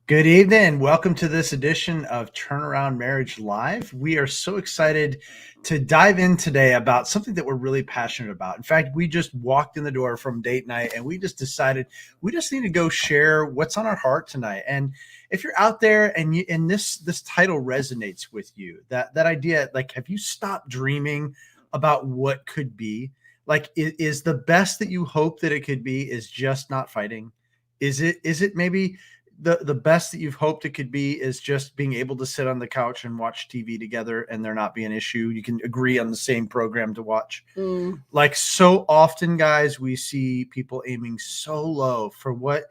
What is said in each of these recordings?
Good evening. Welcome to this edition of Turnaround Marriage Live. We are so excited to dive in today about something that we're really passionate about. In fact, we just walked in the door from date night and we just decided we just need to go share what's on our heart tonight. And if you're out there and this title resonates with you, that idea, like, have you stopped dreaming about what could be? Like, is the best that you hope that it could be is just not fighting? Is it maybe the best that you've hoped it could be is just being able to sit on the couch and watch TV together and there not be an issue? You can agree on the same program to watch. Mm. Like, so often, guys, we see people aiming so low for what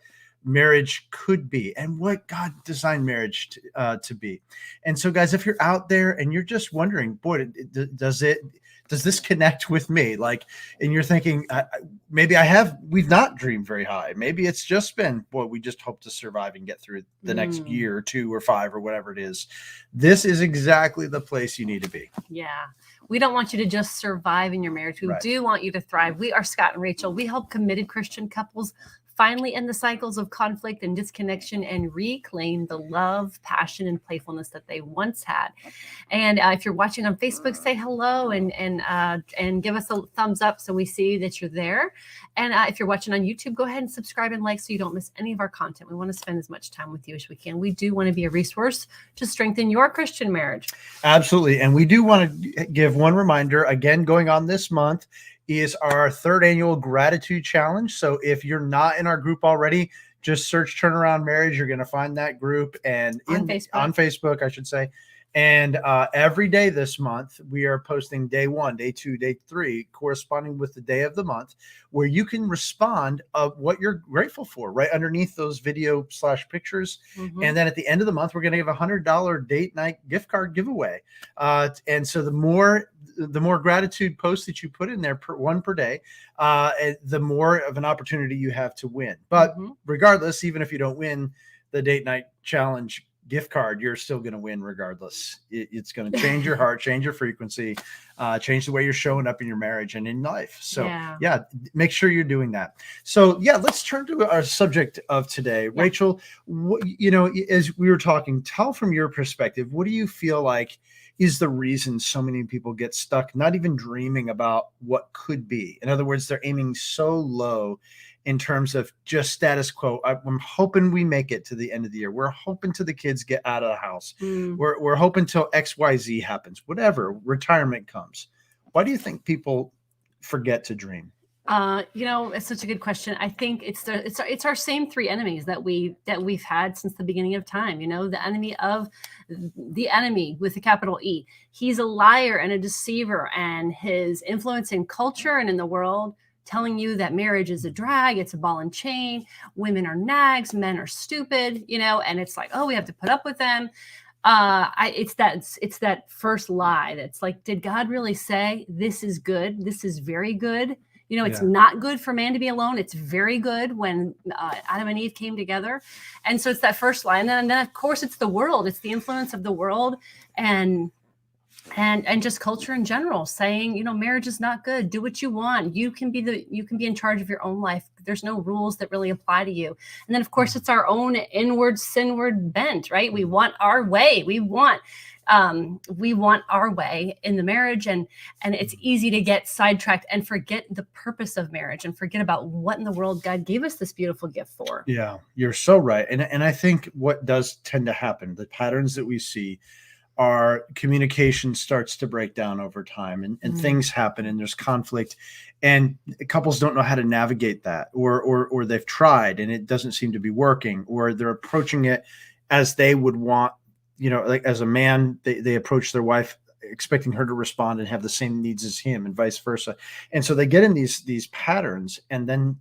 marriage could be and what God designed marriage to be. And so, guys, if you're out there and you're just wondering, boy, does this connect with me? Like, and you're thinking, maybe we've not dreamed very high. Maybe it's just been, boy, we just hope to survive and get through the next year or 2 or 5 or whatever it is. This is exactly the place you need to be. Yeah. We don't want you to just survive in your marriage. We do want you to thrive. We are Scott and Rachel. We help committed Christian couples finally end the cycles of conflict and disconnection and reclaim the love, passion, and playfulness that they once had. And if you're watching on Facebook, say hello and give us a thumbs up so we see that you're there. And if you're watching on YouTube, go ahead and subscribe and like so you don't miss any of our content. We want to spend as much time with you as we can. We do want to be a resource to strengthen your Christian marriage. Absolutely. And we do want to give one reminder, again, going on this month is our 3rd annual gratitude challenge. So if you're not in our group already, just search Turnaround Marriage. You're going to find that group and on Facebook, I should say. And every day this month, we are posting day 1, day 2, day 3, corresponding with the day of the month, where you can respond of what you're grateful for right underneath those video/pictures. Mm-hmm. And then at the end of the month, we're going to give a $100 date night gift card giveaway. And so the more gratitude posts that you put in there, one per day, the more of an opportunity you have to win. But regardless, even if you don't win the date night challenge gift card, you're still going to win regardless. It's going to change your heart, change your frequency, change the way you're showing up in your marriage and in life. So yeah, make sure you're doing that. So yeah, let's turn to our subject of today. Yeah. Rachel, as we were talking, tell from your perspective, what do you feel like is the reason so many people get stuck, not even dreaming about what could be? In other words, they're aiming so low in terms of just status quo. I'm hoping we make it to the end of the year. We're hoping till the kids get out of the house. We're hoping till XYZ happens, whatever, retirement comes. Why do you think people forget to dream? It's such a good question. I think it's our same 3 enemies that we've had since the beginning of time. The enemy with a capital E. He's a liar and a deceiver, and his influence in culture and in the world, telling you that marriage is a drag, it's a ball and chain, women are nags, men are stupid, and it's like, oh, we have to put up with them. It's that first lie that's like, did God really say this is good? This is very good. It's not good for man to be alone. It's very good when Adam and Eve came together. And so it's that first lie. And then of course, it's the world. It's the influence of the world and just culture in general saying, marriage is not good. Do what you want. You can be in charge of your own life. There's no rules that really apply to you. And then of course it's our own inward sinward bent, right? We want our way. We want our way in the marriage, and it's easy to get sidetracked and forget the purpose of marriage and forget about what in the world God gave us this beautiful gift for. Yeah, you're so right. And I think what does tend to happen, the patterns that we see, our communication starts to break down over time and things happen and there's conflict and couples don't know how to navigate that or they've tried and it doesn't seem to be working, or they're approaching it as they would want, like as a man, they approach their wife expecting her to respond and have the same needs as him and vice versa. And so they get in these patterns and then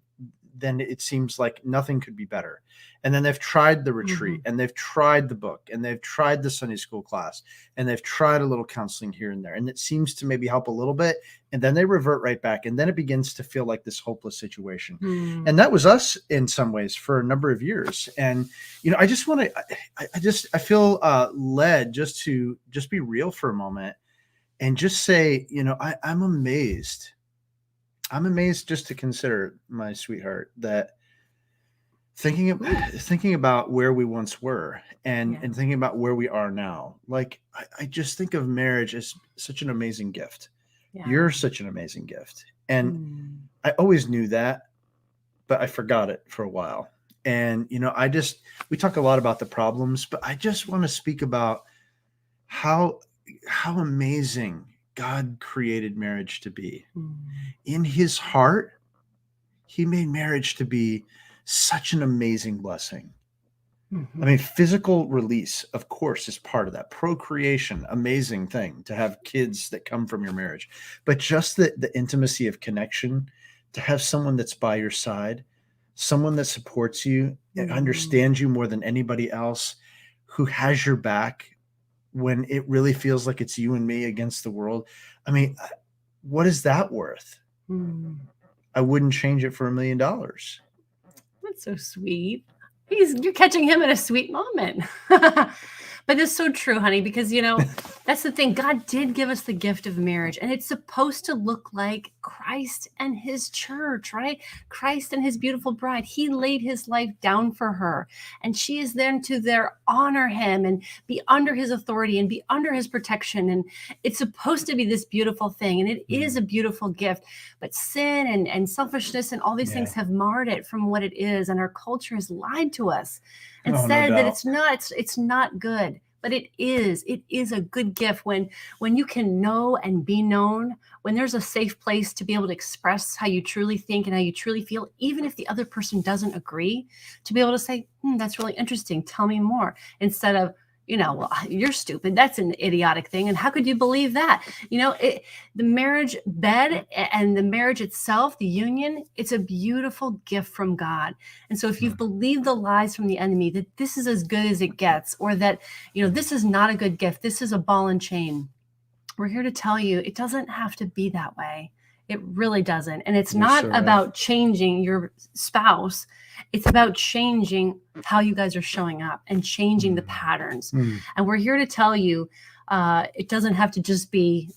it seems like nothing could be better. And then they've tried the retreat and they've tried the book and they've tried the Sunday school class and they've tried a little counseling here and there. And it seems to maybe help a little bit. And then they revert right back. And then it begins to feel like this hopeless situation. And that was us in some ways for a number of years. And, I just want to, I feel led just to be real for a moment and just say, I'm amazed. I'm amazed just to consider, my sweetheart, that thinking about where we once were and Yeah. and thinking about where we are now. Like I just think of marriage as such an amazing gift. Yeah. You're such an amazing gift. And Mm. I always knew that, but I forgot it for a while. And we talk a lot about the problems, but I just want to speak about how how amazing God created marriage to be. Mm. In his heart, he made marriage to be such an amazing blessing. I Mhm. mean, physical release, of course, is part of that. Procreation, amazing thing to have kids that come from your marriage. But just the intimacy of connection, to have someone that's by your side, someone that supports you, Mhm. understands you more than anybody else, who has your back when it really feels like it's you and me against the world. I mean, what is that worth? Mm. I wouldn't change it for $1 million. That's so sweet. You're catching him at a sweet moment. But it's so true, honey, because that's the thing. God did give us the gift of marriage, and it's supposed to look like Christ and his church, right? Christ and his beautiful bride. He laid his life down for her, and she is then to there honor him and be under his authority and be under his protection. And it's supposed to be this beautiful thing, and it is a beautiful gift. But sin and selfishness and all these Yeah. things have marred it from what it is, and our culture has lied to us and Oh, no said that doubt. it's not good. But it is a good gift when you can know and be known, when there's a safe place to be able to express how you truly think and how you truly feel, even if the other person doesn't agree, to be able to say, that's really interesting, tell me more, instead of, well, you're stupid, that's an idiotic thing, and how could you believe that? The marriage bed and the marriage itself, the union, it's a beautiful gift from God. And so if you've believed the lies from the enemy that this is as good as it gets, or that this is not a good gift, this is a ball and chain, we're here to tell you it doesn't have to be that way. It really doesn't. And it's You're not so right. about changing your spouse. It's about changing how you guys are showing up and changing the patterns. And we're here to tell you it doesn't have to just be,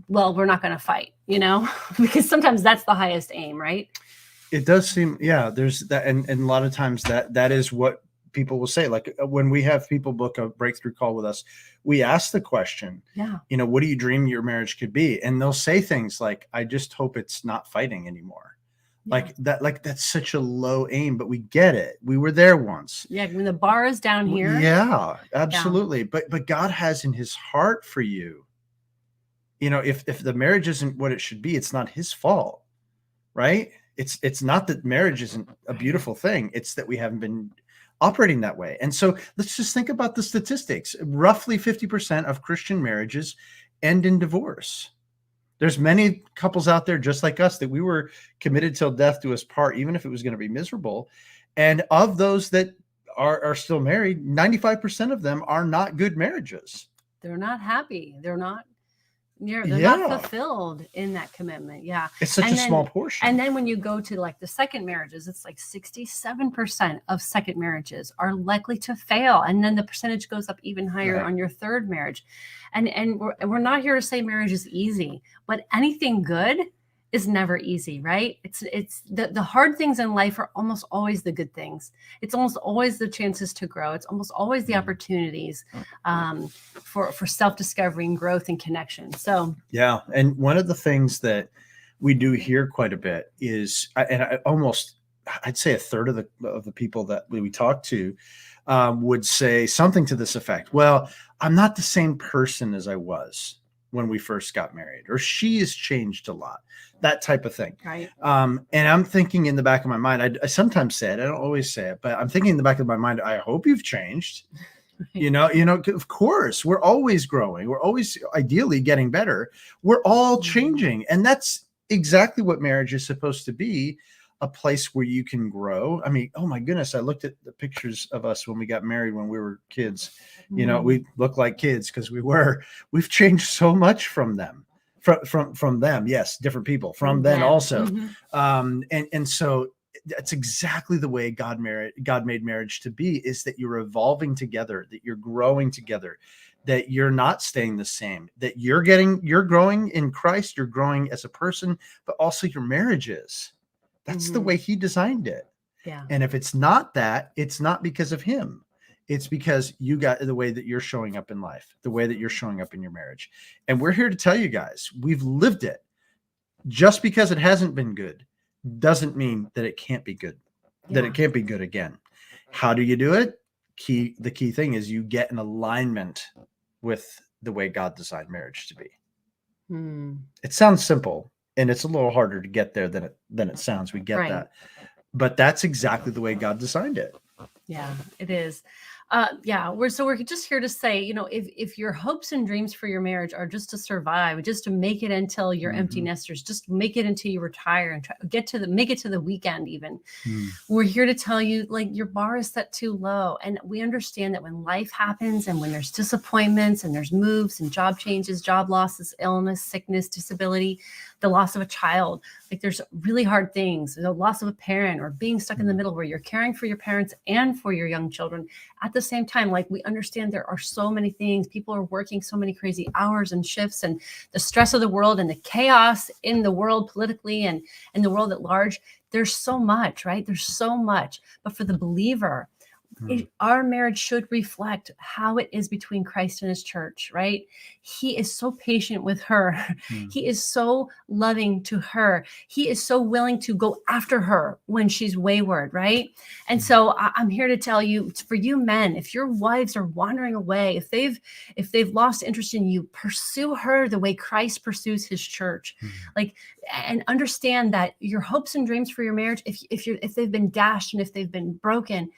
well, we're not going to fight, because sometimes that's the highest aim, right? It does seem, yeah, there's that. And a lot of times that is what people will say. Like when we have people book a breakthrough call with us, we ask the question, Yeah. what do you dream your marriage could be? And they'll say things like, I just hope it's not fighting anymore. Yeah. Like that's such a low aim, but we get it. We were there once. Yeah. When the bar is down here. Yeah, absolutely. Yeah. But God has in his heart for you, if the marriage isn't what it should be, it's not his fault, right? It's not that marriage isn't a beautiful thing. It's that we haven't been operating that way. And so let's just think about the statistics. Roughly 50% of Christian marriages end in divorce. There's many couples out there just like us that we were committed till death do us part, even if it was going to be miserable. And of those that are still married, 95% of them are not good marriages. They're not happy. They're not Yeah. not fulfilled in that commitment. Yeah. It's such a small portion. And then when you go to like the second marriages, it's like 67% of second marriages are likely to fail. And then the percentage goes up even higher Right. on your third marriage. And we're not here to say marriage is easy, but anything good is never easy, right? It's the hard things in life are almost always the good things. It's almost always the chances to grow. It's almost always the opportunities for self-discovery and growth and connection. So yeah, and one of the things that we do hear quite a bit is, and I'd say a third of the people that we talk to would say something to this effect. Well, I'm not the same person as I was when we first got married, or she has changed a lot, that type of thing. Right. And I'm thinking in the back of my mind, I sometimes say it, I don't always say it, but I'm thinking in the back of my mind, I hope you've changed. Right. Of course, we're always growing. We're always ideally getting better. We're all changing. And that's exactly what marriage is supposed to be, a place where you can grow. I mean, oh my goodness, I looked at the pictures of us when we got married when we were kids. We look like kids because we've changed so much from them. From them, yes, different people from then also. And so that's exactly the way God made marriage to be, is that you're evolving together, that you're growing together, that you're not staying the same, that you're growing in Christ, you're growing as a person, but also your marriage is. That's the way he designed it. Yeah. And if it's not that, it's not because of him. It's because you got the way that you're showing up in life, the way that you're showing up in your marriage. And we're here to tell you guys, we've lived it. Just because it hasn't been good doesn't mean that it can't be good, that it can't be good again. How do you do it? The key thing is you get an alignment with the way God designed marriage to be. It sounds simple, and it's a little harder to get there than it sounds. We get that. But that's exactly the way God designed it. Yeah, it is. We're just here to say, if your hopes and dreams for your marriage are just to survive, just to make it until you're empty nesters, just make it until you retire and make it to the weekend even. We're here to tell you, like, your bar is set too low. And we understand that when life happens and when there's disappointments and there's moves and job changes, job losses, illness, sickness, disability, the loss of a child, like there's really hard things, the loss of a parent or being stuck in the middle where you're caring for your parents and for your young children at the same time. Like, we understand there are so many things. People are working so many crazy hours and shifts, and the stress of the world and the chaos in the world politically and in the world at large. There's so much, right? There's so much. But for the believer, our marriage should reflect how it is between Christ and his church, right? He is so patient with her. He is so loving to her. He is so willing to go after her when she's wayward, right? And so I'm here to tell you, for you men, if your wives are wandering away, if they've lost interest in you, pursue her the way Christ pursues his church. And understand that your hopes and dreams for your marriage, if they've been dashed and if they've been broken,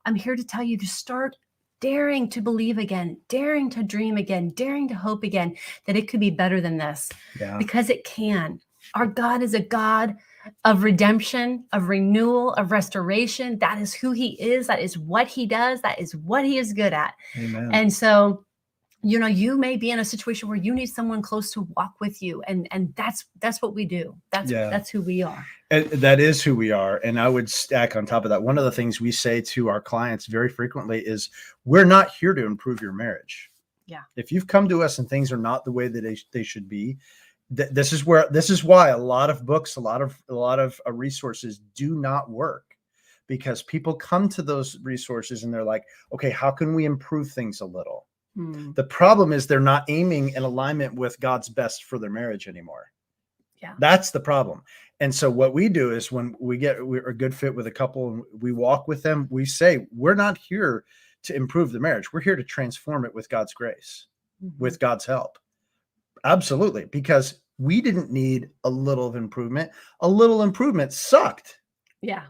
I'm here to tell you to start daring to believe again, daring to dream again, daring to hope again that it could be better than this, because it can. Our God is a God of redemption, of renewal, of restoration. That is who he is. That is what he does. That is what he is good at. Amen. And so, you may be in a situation where you need someone close to walk with you. And that's what we do. That's who we are. And that is who we are. And I would stack on top of that. One of the things we say to our clients very frequently is, we're not here to improve your marriage. Yeah. If you've come to us and things are not the way that they should be, this is why a lot of books, a lot of resources do not work, because people come to those resources and they're like, okay, how can we improve things a little? The problem is they're not aiming in alignment with God's best for their marriage anymore. Yeah. That's the problem. And so what we do is, when we're a good fit with a couple and we walk with them, we say, we're not here to improve the marriage. We're here to transform it with God's grace, with God's help. Absolutely. Because we didn't need a little of improvement. A little improvement sucked. Yeah.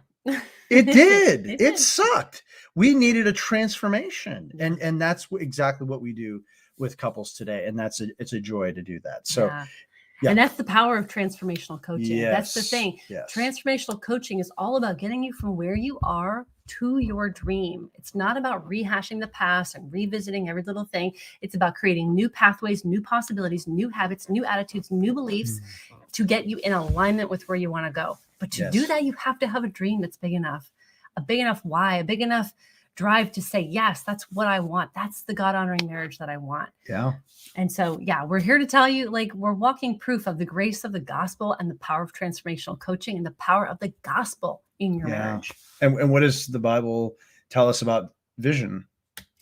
It did. It sucked. We needed a transformation. And that's exactly what we do with couples today. And it's a joy to do that. So, And that's the power of transformational coaching. Yes. That's the thing. Yes. Transformational coaching is all about getting you from where you are to your dream. It's not about rehashing the past and revisiting every little thing. It's about creating new pathways, new possibilities, new habits, new attitudes, new beliefs to get you in alignment with where you want to go. But to do that, you have to have a dream that's big enough, a big enough why, a big enough drive to say, yes, that's what I want. That's the God-honoring marriage that I want. Yeah. And so, we're here to tell you, like, we're walking proof of the grace of the gospel and the power of transformational coaching and the power of the gospel in your marriage. And what does the Bible tell us about vision?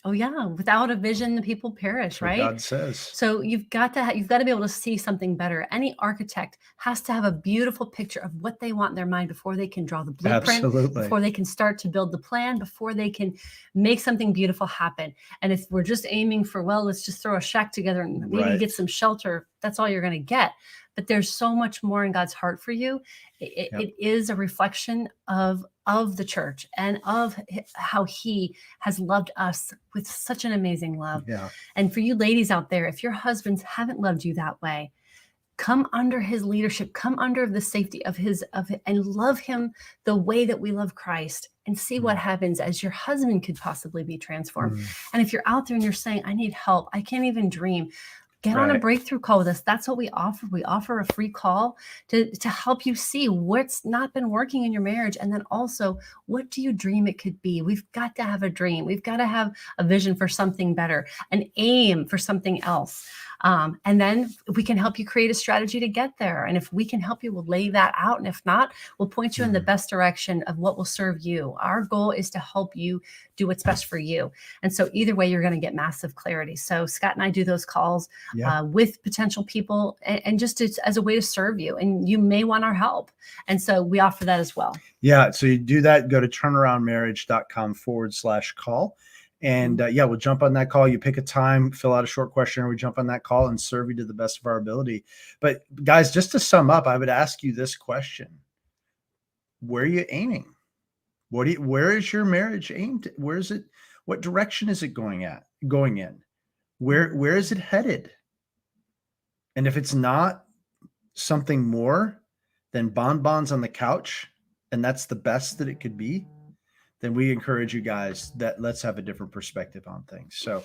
Oh yeah, without a vision, the people perish, right? God says. So you've got to be able to see something better. Any architect has to have a beautiful picture of what they want in their mind before they can draw the blueprint, before they can start to build the plan, before they can make something beautiful happen. And if we're just aiming for, well, let's just throw a shack together and maybe get some shelter, that's all you're going to get. But there's so much more in God's heart for you. It is a reflection of the church and of how he has loved us with such an amazing love. Yeah. And for you ladies out there, if your husbands haven't loved you that way, come under his leadership, come under the safety of and love him the way that we love Christ, and see what happens as your husband could possibly be transformed. And if you're out there and you're saying, I need help, I can't even dream, Get on a Right. breakthrough call with us. That's what we offer. We offer a free call to help you see what's not been working in your marriage. And then also, what do you dream it could be? We've got to have a dream. We've got to have a vision for something better, an aim for something else. And then we can help you create a strategy to get there. And if we can help you, we'll lay that out. And if not, we'll point you in the best direction of what will serve you. Our goal is to help you do what's best for you. And so either way, you're going to get massive clarity. So Scott and I do those calls with potential people and just as a way to serve you. And you may want our help. And so we offer that as well. Yeah. So you do that, go to turnaroundmarriage.com/call. And we'll jump on that call. You pick a time, fill out a short questionnaire. We jump on that call and serve you to the best of our ability. But guys, just to sum up, I would ask you this question. Where are you aiming? Where is your marriage aimed? Where is it? What direction is it going in? Where is it headed? And if it's not something more than bonbons on the couch, and that's the best that it could be, then we encourage you guys that let's have a different perspective on things. So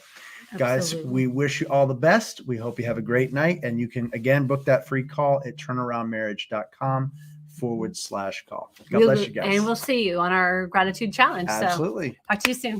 guys, we wish you all the best. We hope you have a great night. And you can, again, book that free call at turnaroundmarriage.com/call. God bless you guys. And we'll see you on our gratitude challenge. Absolutely. So talk to you soon.